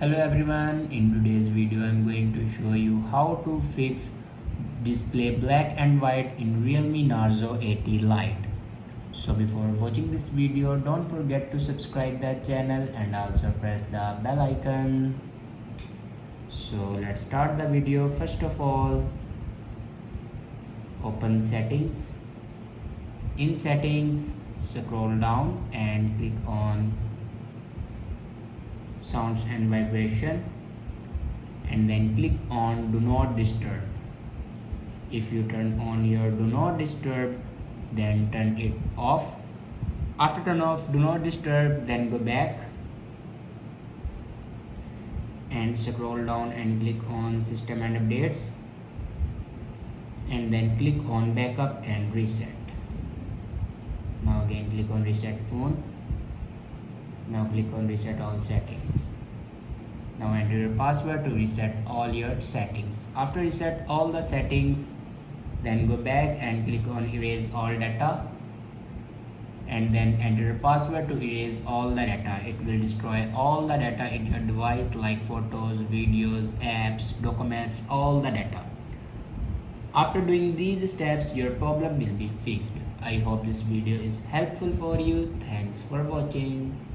Hello everyone, in today's video I'm going to show you how to fix display black and white in Realme Narzo 80 Lite. So before watching this video, don't forget to subscribe the channel and also press the bell icon. So let's start the video. First of all, open settings. In settings, scroll down and click on sounds and vibration, and then click on do not disturb. If you turn on your do not disturb, then turn it off. After turn off do not disturb, then go back and scroll down and click on system and updates, and then click on backup and reset. Now again click on reset phone. Now click on reset all settings. Now enter your password to reset all your settings. After reset all the settings, then go back and click on erase all data, and then enter your password to erase all the data. It will destroy all the data in your device like photos, videos, apps, documents, all the data. After doing these steps, your problem will be fixed. I hope this video is helpful for you. Thanks for watching.